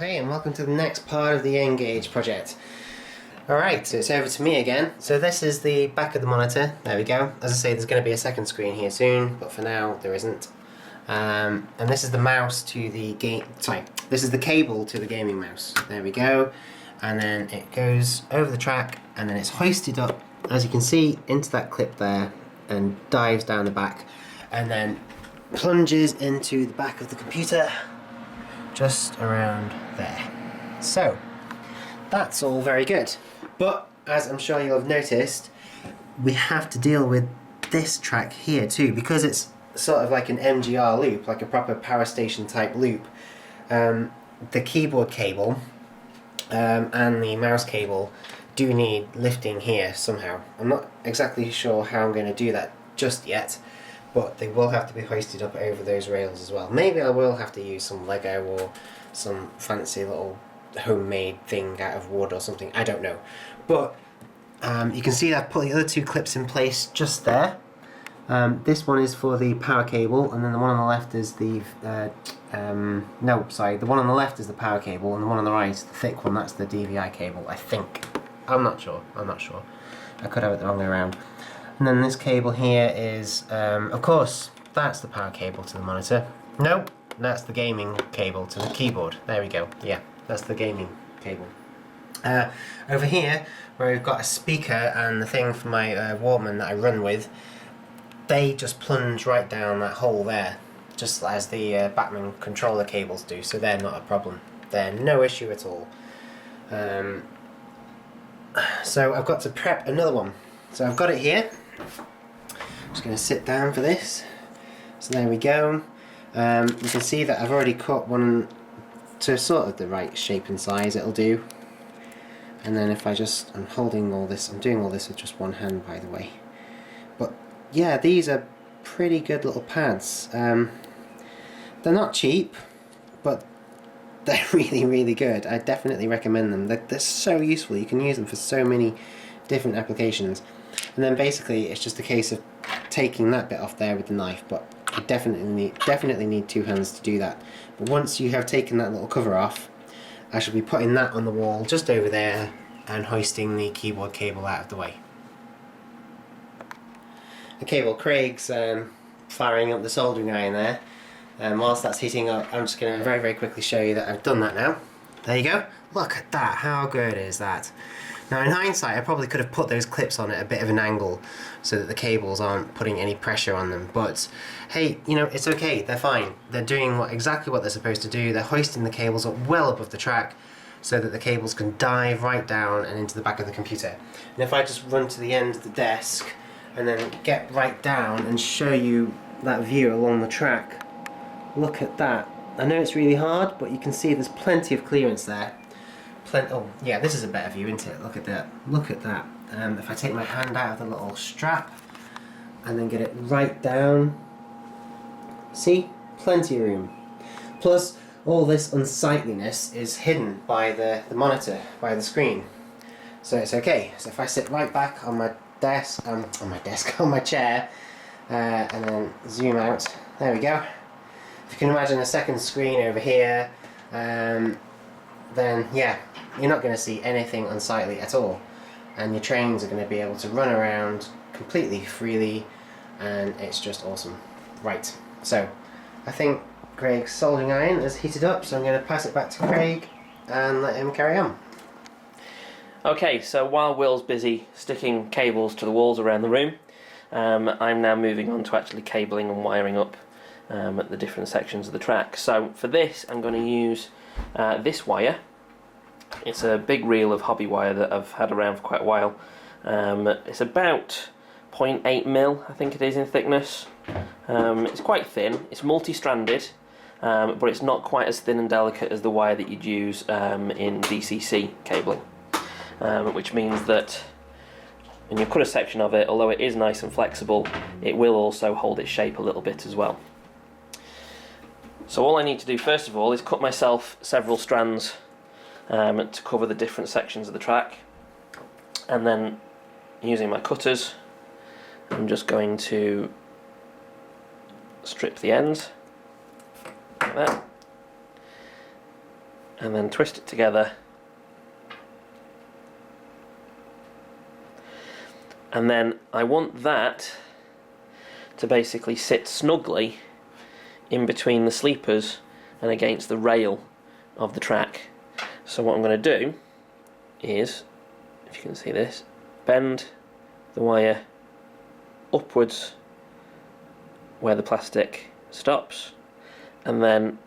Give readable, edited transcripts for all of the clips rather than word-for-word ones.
Hey, and welcome to the next part of the Engage project. Alright, so it's over to me again. So this is the back of the monitor. There we go. As I say, there's going to be a second screen here soon, but for now there isn't. And this is the mouse to the game. Sorry, this is the cable to the gaming mouse. There we go. And then it goes over the track, and then it's hoisted up, as you can see, into that clip there, and dives down the back, and then plunges into the back of the computer, just around there. So that's all very good, but as I'm sure you'll have noticed, we have to deal with this track here too, because it's sort of like an MGR loop, like a proper power station type loop. The keyboard cable and the mouse cable do need lifting here somehow. I'm not exactly sure how I'm going to do that just yet, but they will have to be hoisted up over those rails as well. Maybe I will have to use some Lego or some fancy little homemade thing out of wood or something, I don't know. But you can see that I've put the other two clips in place just there. This one is for the power cable, and then the one on the left is the no, sorry, the one on the left is the power cable, and the one on the right, the thick one, that's the DVI cable, I think. I'm not sure. I could have it the wrong way around. And then this cable here is, of course, that's the power cable to the monitor. No, that's the gaming cable to the keyboard. There we go. Yeah, that's the gaming cable. Over here, where we've got a speaker and the thing for my Walkman that I run with, they just plunge right down that hole there, just as the Batman controller cables do, so they're not a problem. They're no issue at all. So I've got to prep another one. So I've got it here. I'm just going to sit down for this. So there we go. You can see that I've already cut one to sort of the right shape and size it'll do. And then if I'm holding all this, I'm doing all this with just one hand, by the way. But yeah, these are pretty good little pads. They're not cheap, but they're really, really good. I definitely recommend them. They're so useful. You can use them for so many different applications. And then basically it's just a case of taking that bit off there with the knife, but you definitely need two hands to do that. But once you have taken that little cover off, I shall be putting that on the wall just over there and hoisting the keyboard cable out of the way. Okay, well, Craig's firing up the soldering iron there. Whilst that's heating up, I'm just going to very, very quickly show you that I've done that now. There you go. Look at that. How good is that? Now, in hindsight, I probably could have put those clips on at a bit of an angle so that the cables aren't putting any pressure on them. But hey, you know, it's okay. They're fine. They're doing exactly what they're supposed to do. They're hoisting the cables up well above the track so that the cables can dive right down and into the back of the computer. And if I just run to the end of the desk and then get right down and show you that view along the track, look at that. I know it's really hard, but you can see there's plenty of clearance there. Oh yeah, this is a better view, isn't it? Look at that. Look at that. If I take my hand out of the little strap and then get it right down, see? Plenty of room. Plus, all this unsightliness is hidden by the monitor, by the screen. So it's okay. So if I sit right back on my desk, on my chair, and then zoom out, there we go. If you can imagine a second screen over here, then yeah, you're not going to see anything unsightly at all, and your trains are going to be able to run around completely freely, and it's just awesome. Right, so I think Craig's soldering iron has heated up, so I'm going to pass it back to Craig and let him carry on. Okay, so while Will's busy sticking cables to the walls around the room, I'm now moving on to actually cabling and wiring up the different sections of the track. So for this, I'm going to use this wire. It's a big reel of hobby wire that I've had around for quite a while. It's about 0.8mm, I think it is, in thickness. It's quite thin. It's multi-stranded, but it's not quite as thin and delicate as the wire that you'd use in DCC cabling, which means that when you cut a section of it, although it is nice and flexible, it will also hold its shape a little bit as well. So all I need to do first of all is cut myself several strands to cover the different sections of the track, and then using my cutters I'm just going to strip the ends like that, and then twist it together, and then I want that to basically sit snugly in between the sleepers and against the rail of the track. So what I'm going to do is, if you can see this, bend the wire upwards where the plastic stops, and then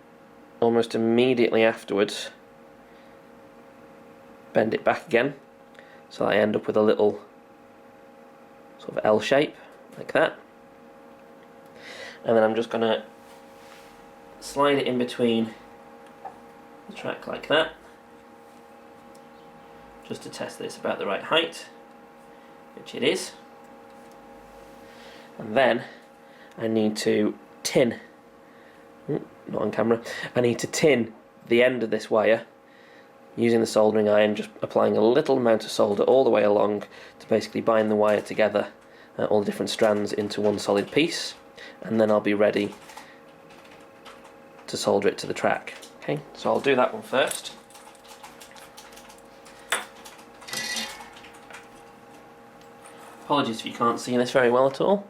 almost immediately afterwards bend it back again, so I end up with a little sort of L shape like that. And then I'm just going to slide it in between the track like that, just to test that it's about the right height, which it is. And then I need to tin, not on camera, I need to tin the end of this wire using the soldering iron, just applying a little amount of solder all the way along to basically bind the wire together, all the different strands into one solid piece, and then I'll be ready to solder it to the track. Okay, so I'll do that one first. Apologies if you can't see this very well at all.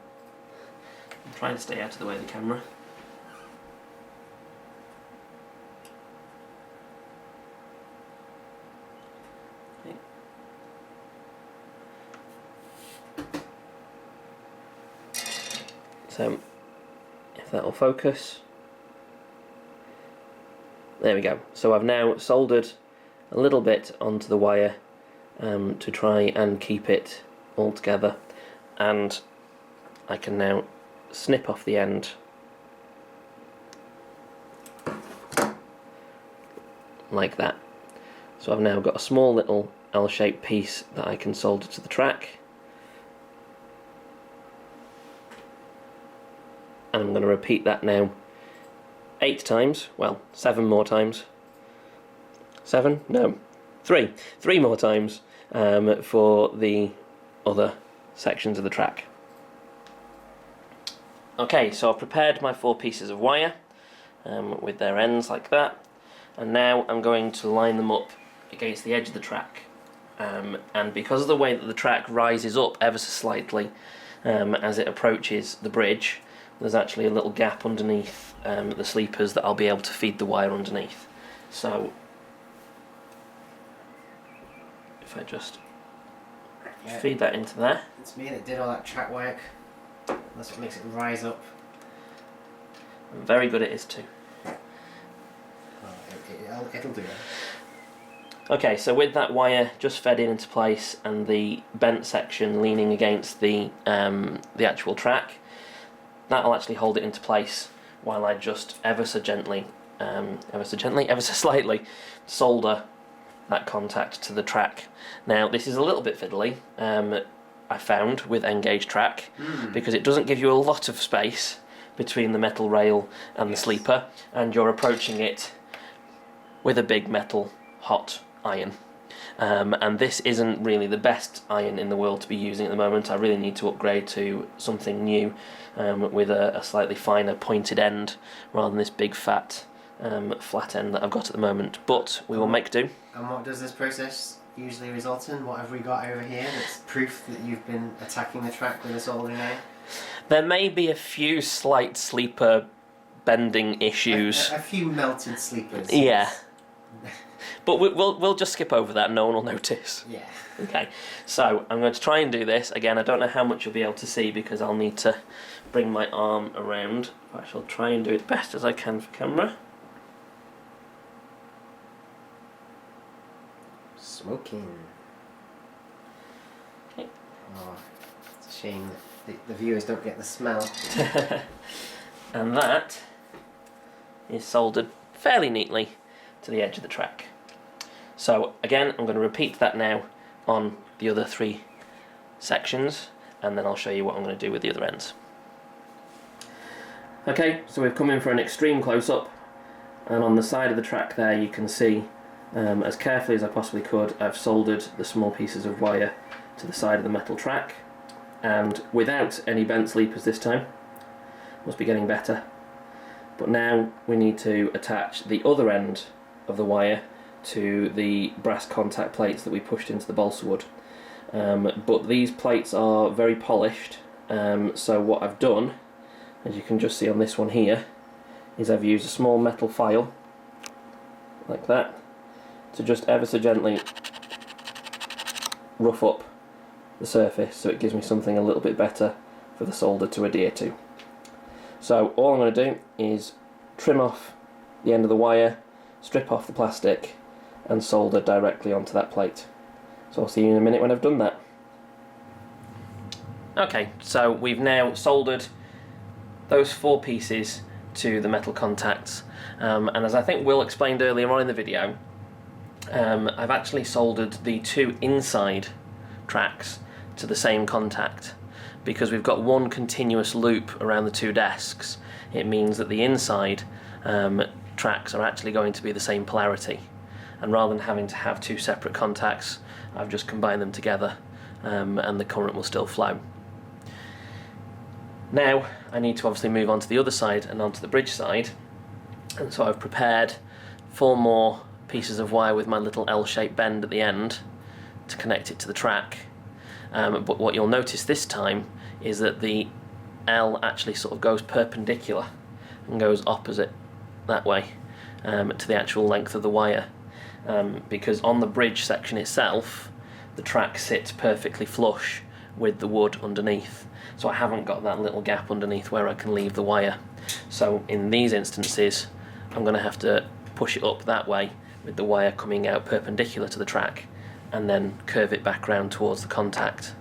I'm trying to stay out of the way of the camera. Okay. So, if that will focus. There we go. So I've now soldered a little bit onto the wire to try and keep it all together, and I can now snip off the end like that. So I've now got a small little L-shaped piece that I can solder to the track, and I'm going to repeat that now 8 times, well, 7 more times. 7? No, 3. 3 more times for the other sections of the track. Okay, so I've prepared my 4 pieces of wire with their ends like that, and now I'm going to line them up against the edge of the track. And because of the way that the track rises up ever so slightly as it approaches the bridge, there's actually a little gap underneath the sleepers that I'll be able to feed the wire underneath. So if I just feed that into there. It's me that did all that track work. That's what makes it rise up. I'm very good at it too. Oh, it'll do it. Okay, so with that wire just fed into place and the bent section leaning against the actual track, that'll actually hold it into place while I just ever so slightly solder that contact to the track. Now this is a little bit fiddly, I found, with Engage track, because it doesn't give you a lot of space between the metal rail and the sleeper, and you're approaching it with a big metal hot iron. And this isn't really the best iron in the world to be using at the moment. I really need to upgrade to something new with a slightly finer pointed end rather than this big fat flat end that I've got at the moment, but we will make do. And what does this process usually result in? What have we got over here that's proof that you've been attacking the track with a soldering iron? There may be a few slight sleeper bending issues. A few melted sleepers. Yeah. But we'll just skip over that, no one will notice. Yeah. Okay, so I'm going to try and do this. Again, I don't know how much you'll be able to see because I'll need to bring my arm around. I shall try and do it best as I can for camera. Smoking. Okay. Oh, it's a shame that the viewers don't get the smell. And that is soldered fairly neatly to the edge of the track. So again, I'm going to repeat that now on the other 3 sections, and then I'll show you what I'm going to do with the other ends. Okay, so we've come in for an extreme close-up, and on the side of the track there you can see, as carefully as I possibly could, I've soldered the small pieces of wire to the side of the metal track, and without any bent sleepers this time. Must be getting better. But now we need to attach the other end of the wire to the brass contact plates that we pushed into the balsa wood. But these plates are very polished, so what I've done, as you can just see on this one here, is I've used a small metal file, like that, to just ever so gently rough up the surface so it gives me something a little bit better for the solder to adhere to. So all I'm going to do is trim off the end of the wire, strip off the plastic and solder directly onto that plate. So I'll see you in a minute when I've done that. Okay, so we've now soldered those 4 pieces to the metal contacts, and as I think Will explained earlier on in the video, I've actually soldered the 2 inside tracks to the same contact. Because we've got one continuous loop around the 2 desks, it means that the inside tracks are actually going to be the same polarity, and rather than having to have 2 separate contacts, I've just combined them together, and the current will still flow. Now I need to obviously move on to the other side and onto the bridge side, and so I've prepared 4 more pieces of wire with my little L-shaped bend at the end to connect it to the track. But what you'll notice this time is that the L actually sort of goes perpendicular and goes opposite that way to the actual length of the wire, because on the bridge section itself the track sits perfectly flush with the wood underneath, so I haven't got that little gap underneath where I can leave the wire. So in these instances I'm going to have to push it up that way with the wire coming out perpendicular to the track, and then curve it back round towards the contact.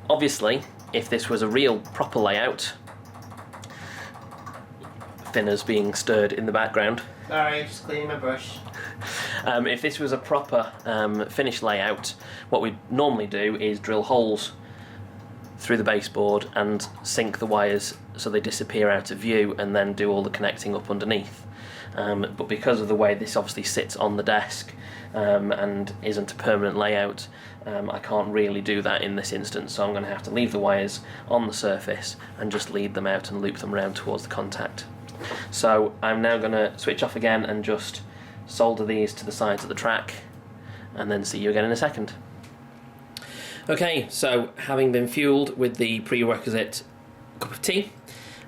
Obviously, if this was a real proper layout, Finner's being stirred in the background. Sorry, just cleaning my brush. If this was a proper finished layout, what we'd normally do is drill holes through the baseboard and sink the wires so they disappear out of view, and then do all the connecting up underneath. But because of the way this obviously sits on the desk and isn't a permanent layout, I can't really do that in this instance, so I'm going to have to leave the wires on the surface and just lead them out and loop them around towards the contact. So I'm now going to switch off again and just solder these to the sides of the track, and then see you again in a second. Okay, so having been fueled with the prerequisite cup of tea,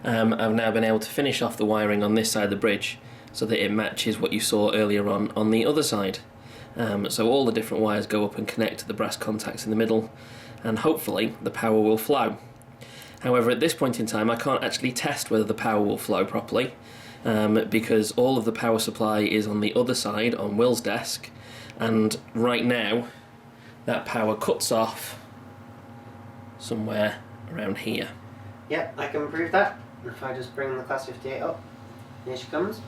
I've now been able to finish off the wiring on this side of the bridge so that it matches what you saw earlier on the other side. So all the different wires go up and connect to the brass contacts in the middle, and hopefully the power will flow. However, at this point in time I can't actually test whether the power will flow properly, because all of the power supply is on the other side on Will's desk, and right now that power cuts off somewhere around here. Yep, I can prove that. If I just bring the Class 58 up, here she comes.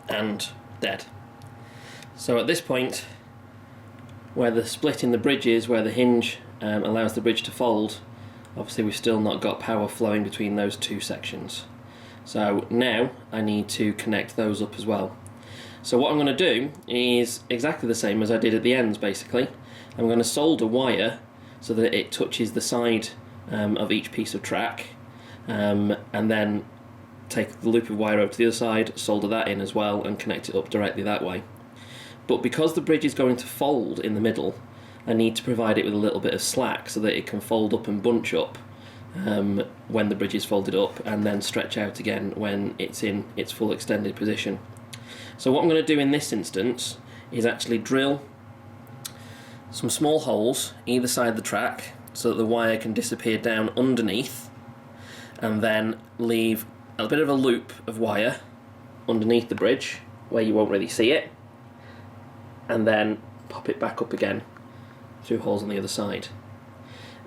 And dead. So at this point, where the split in the bridge is, where the hinge allows the bridge to fold, obviously we've still not got power flowing between those 2 sections. So now I need to connect those up as well. So what I'm going to do is exactly the same as I did at the ends basically. I'm going to solder wire so that it touches the side of each piece of track, and then take the loop of wire over to the other side, solder that in as well, and connect it up directly that way. But because the bridge is going to fold in the middle, I need to provide it with a little bit of slack so that it can fold up and bunch up when the bridge is folded up, and then stretch out again when it's in its full extended position. So what I'm going to do in this instance is actually drill some small holes either side of the track so that the wire can disappear down underneath, and then leave a bit of a loop of wire underneath the bridge where you won't really see it, and then pop it back up again through holes on the other side.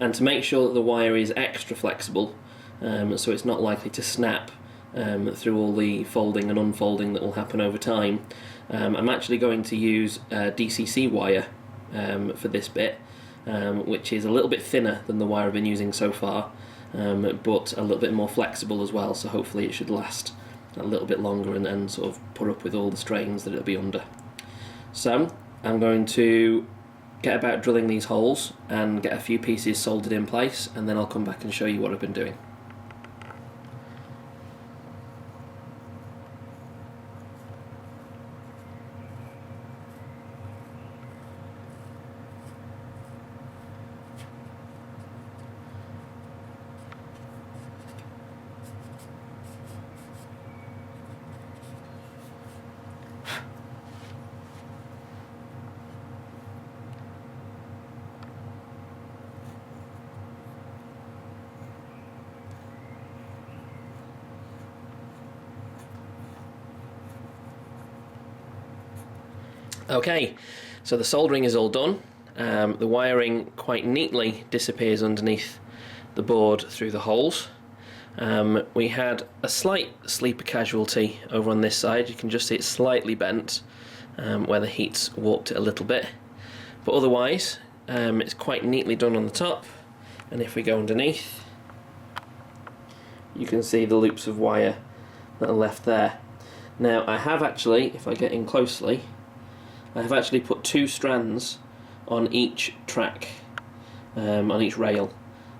And to make sure that the wire is extra flexible, so it's not likely to snap through all the folding and unfolding that will happen over time, I'm actually going to use DCC wire for this bit, which is a little bit thinner than the wire I've been using so far, but a little bit more flexible as well, so hopefully it should last a little bit longer and sort of put up with all the strains that it'll be under. So I'm going to get about drilling these holes and get a few pieces soldered in place, and then I'll come back and show you what I've been doing. Okay, so the soldering is all done. The wiring quite neatly disappears underneath the board through the holes. We had a slight sleeper casualty over on this side. You can just see it's slightly bent where the heat's warped it a little bit. But otherwise, it's quite neatly done on the top. And if we go underneath, you can see the loops of wire that are left there. Now I have actually, if I get in closely, I have actually put 2 strands on each track, on each rail,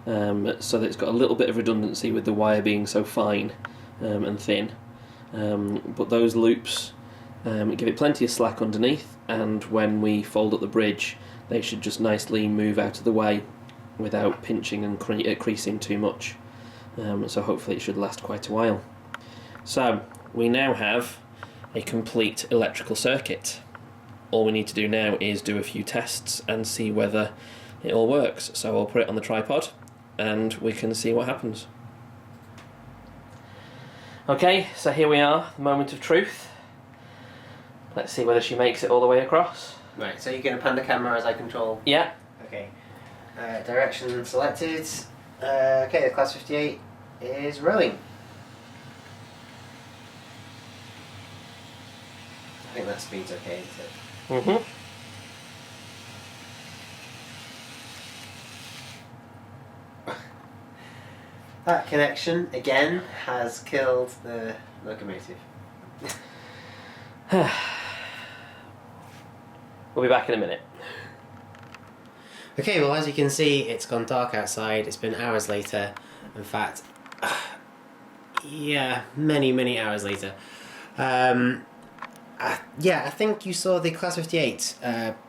so that it's got a little bit of redundancy with the wire being so fine and thin. But those loops give it plenty of slack underneath, and when we fold up the bridge they should just nicely move out of the way without pinching and creasing too much. So hopefully it should last quite a while. So we now have a complete electrical circuit. All we need to do now is do a few tests and see whether it all works. So I'll put it on the tripod and we can see what happens. Okay, so here we are, the moment of truth. Let's see whether she makes it all the way across. Right, so you're going to pan the camera as I control? Yeah. Okay. Direction selected. Okay, the Class 58 is rolling. I think that speed's okay, isn't it? Mm-hmm. That connection, again, has killed the locomotive. We'll be back in a minute. Okay, well as you can see, it's gone dark outside. It's been hours later. In fact, yeah, many hours later. Yeah, I think you saw the Class 58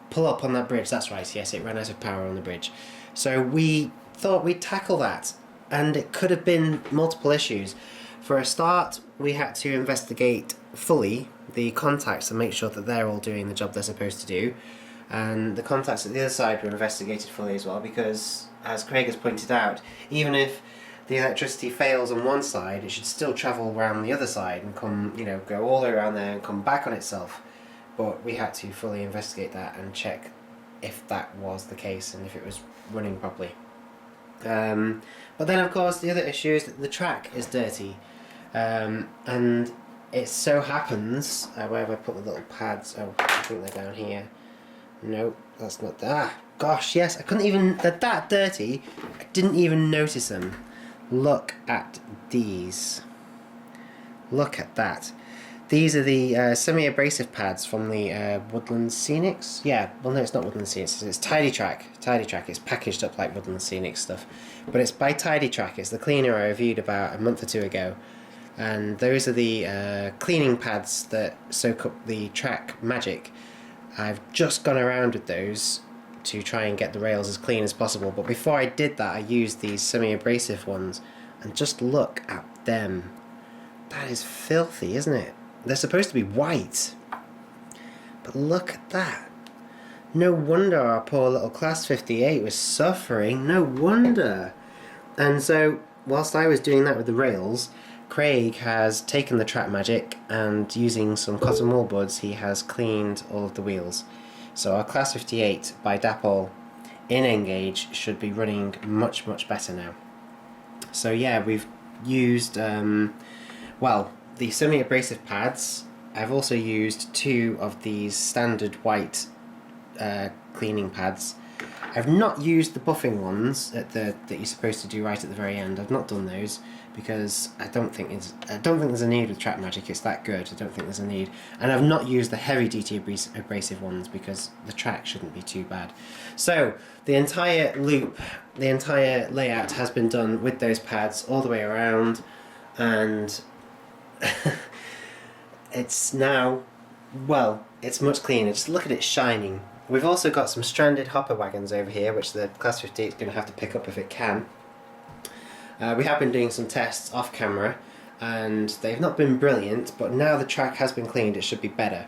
pull up on that bridge. That's right, yes, it ran out of power on the bridge. So we thought we'd tackle that, and it could have been multiple issues. For a start, we had to investigate fully the contacts and make sure that they're all doing the job they're supposed to do. And the contacts at the other side were investigated fully as well, because, as Craig has pointed out, even if the electricity fails on one side, it should still travel around the other side and come, you know, go all the way around there and come back on itself. But we had to fully investigate that and check if that was the case and if it was running properly. But then, of course, the other issue is that the track is dirty, and it so happens, where have I put the little pads? Oh, I think they're down here. No, that's not that. Ah, gosh, yes, I couldn't even, they're that dirty, I didn't even notice them. Look at these. Look at that. These are the semi-abrasive pads from the Woodland Scenics. Yeah, well no, it's not Woodland Scenics, it's Tidy Track. Tidy Track, it's packaged up like Woodland Scenics stuff. But it's by Tidy Track, it's the cleaner I reviewed about a month or two ago. And those are the cleaning pads that soak up the track magic. I've just gone around with those to try and get the rails as clean as possible, but before I did that I used these semi-abrasive ones, and just look at them. That is filthy, isn't it? They're supposed to be white, but look at that. No wonder our poor little Class 58 was suffering, no wonder. And so, whilst I was doing that with the rails, Craig has taken the track magic and using some cotton wool buds he has cleaned all of the wheels. So our Class 58 by Dapol in Engage should be running much better now. So yeah, we've used well, the semi-abrasive pads. I've also used 2 of these standard white cleaning pads, I've not used the buffing ones that you're supposed to do right at the very end. I've not done those because I don't think there's a need with Track Magic. It's that good. I don't think there's a need. And I've not used the heavy DT abrasive ones because the track shouldn't be too bad. So the entire loop, the entire layout has been done with those pads all the way around, and it's now, well, it's much cleaner. Just look at it shining. We've also got some stranded hopper wagons over here, which the Class 50 is going to have to pick up if it can. We have been doing some tests off camera, and they've not been brilliant, but now the track has been cleaned, it should be better.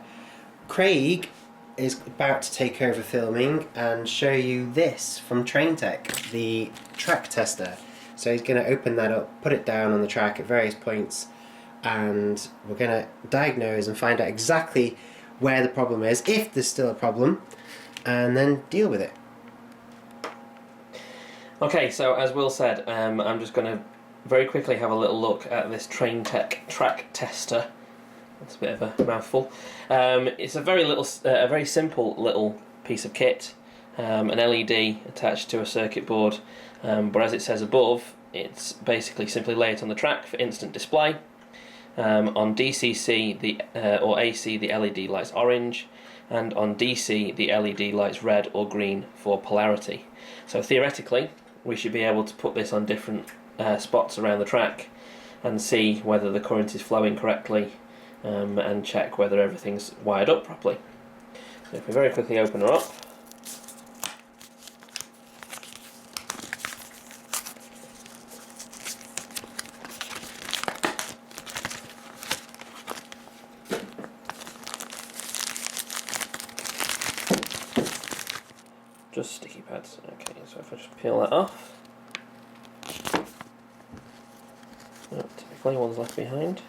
Craig is about to take over filming and show you this from TrainTech, the track tester. So he's going to open that up, put it down on the track at various points, and we're going to diagnose and find out exactly where the problem is, if there's still a problem, and then deal with it. Okay, so as Will said, I'm just going to very quickly have a little look at this TrainTech track tester. That's a bit of a mouthful. It's a very simple little piece of kit, an LED attached to a circuit board, but as it says above, it's basically simply lay it on the track for instant display. On DCC or AC, the LED lights orange, and on DC, the LED lights red or green for polarity. So theoretically, we should be able to put this on different spots around the track and see whether the current is flowing correctly, and check whether everything's wired up properly. So if we very quickly open her up, just sticky pads. Okay, so if I just peel that off, typically one's left behind.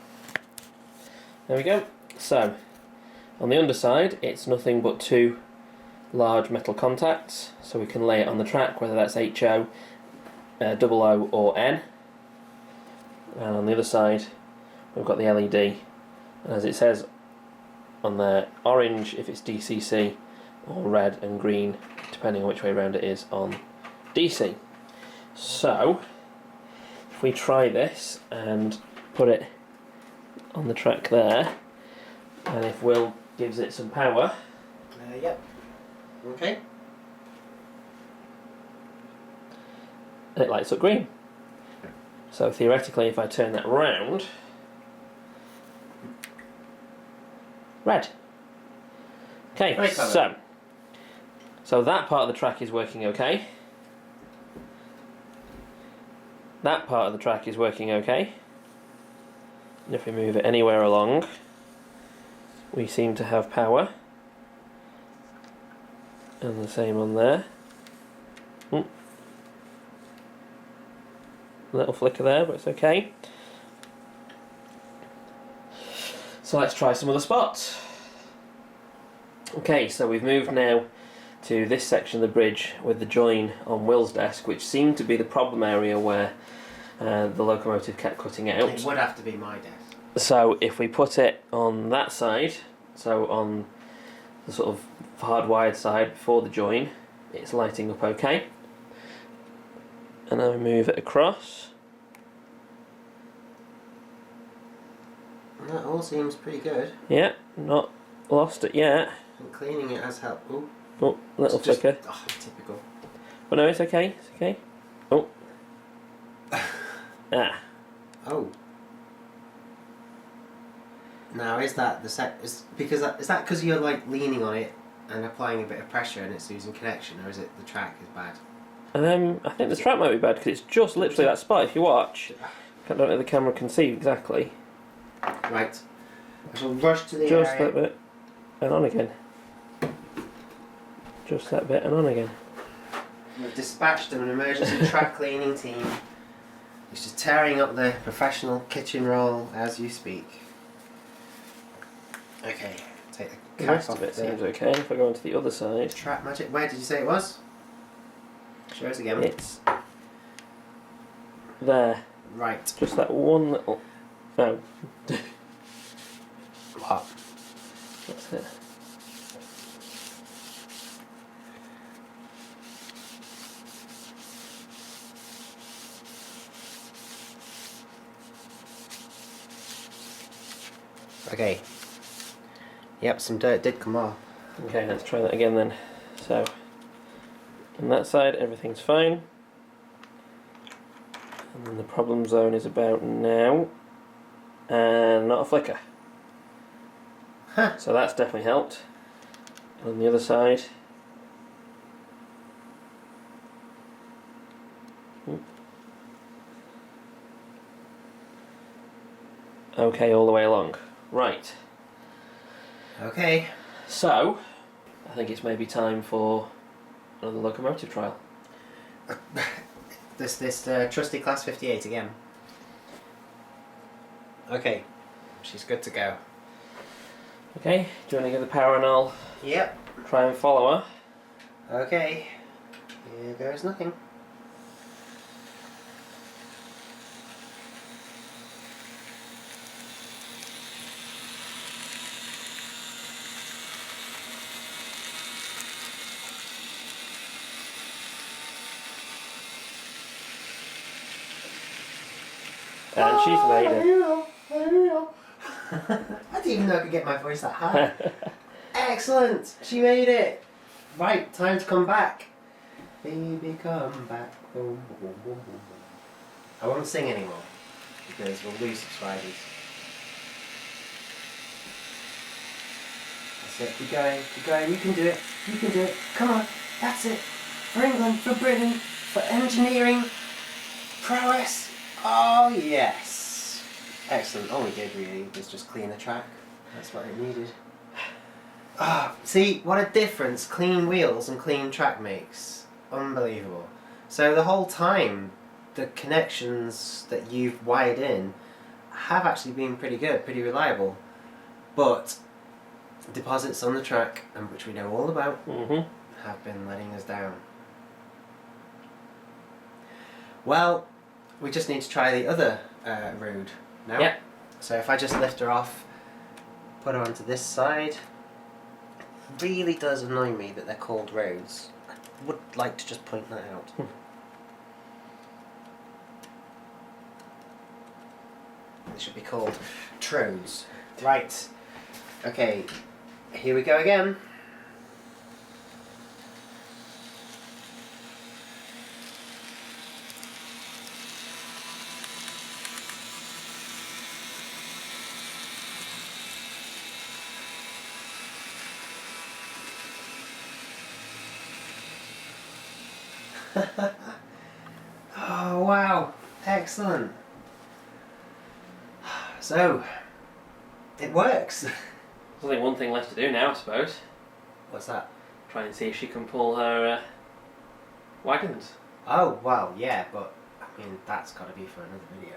There we go. So on the underside, it's nothing but two large metal contacts, so we can lay it on the track, whether that's HO, double O or N. And on the other side, we've got the LED, and as it says on there, orange if it's DCC, or red and green depending on which way around it is on DC. So if we try this and put it on the track there, and if Will gives it some power, Yep. Okay. it lights up green. So theoretically, if I turn that round, red. Okay, Very clever. so that part of the track is working okay. That part of the track is working okay. And if we move it anywhere along, we seem to have power. And the same on there. Little flicker there, but it's okay. So let's try some other spots. Okay, so we've moved now to this section of the bridge with the join on Will's desk, which seemed to be the problem area where the locomotive kept cutting out. It would have to be my desk. So if we put it on that side, so on the sort of hardwired side before the join, it's lighting up okay. And then we move it across. That all seems pretty good. Yeah, not lost it yet. And cleaning it has helped. Ooh. Oh, little It's just- flicker. Oh, typical. But no, it's okay. It's okay. Oh. Ah. Oh. Now is that the set? Is that because you're like leaning on it and applying a bit of pressure and it's losing connection, or is it the track is bad? I think the track might be bad because it's just literally that spot. If you watch, I don't know if the camera can see exactly. Right. I shall rush to the Just area. that bit and on again. Just that bit and on again. We've dispatched an emergency track cleaning team. It's just tearing up the professional kitchen roll as you speak. Okay, take the The cap rest off of it there. seems okay. If I go onto the other side, Track magic. Where did you say it was? Show us again. it's there. Right. Just that one little. No, What? that's it. Okay. Yep, some dirt did come off. Okay, let's try that again then. So, on that side, everything's fine. And then the problem zone is about now. And not a flicker. Huh. So that's definitely helped. And on the other side. Okay, all the way along. Right. Okay. So, I think it's maybe time for another locomotive trial. This trusty class 58 again. Okay. She's good to go. Okay, do you want to give the power and I'll Yep. try and follow her? Okay. Here goes nothing. And she's made it. I didn't even know I could get my voice that high. Excellent! She made it! Right, time to come back. Baby, come back. Boom, boom, boom, boom, boom. I won't sing anymore because we'll lose subscribers. That's it. Keep going. Keep going. You can do it. You can do it. Come on. That's it. For England, for Britain, for engineering prowess. Oh yes. Excellent. All we did really was just clean the track. That's what it needed. Ah, see what a difference clean wheels and clean track makes. Unbelievable. So the whole time, the connections that you've wired in have actually been pretty good, pretty reliable. But deposits on the track, and which we know all about, have been letting us down. Well, we just need to try the other road now. Yep. So if I just lift her off, put her onto this side. It really does annoy me that they're called roads. I would like to just point that out. They should be called trodes. Right. Okay. Here we go again. Oh wow, excellent. So, it works. There's only one thing left to do now, I suppose. What's that? Try and see if she can pull her wagons. Oh, well, yeah, but I mean, that's got to be for another video.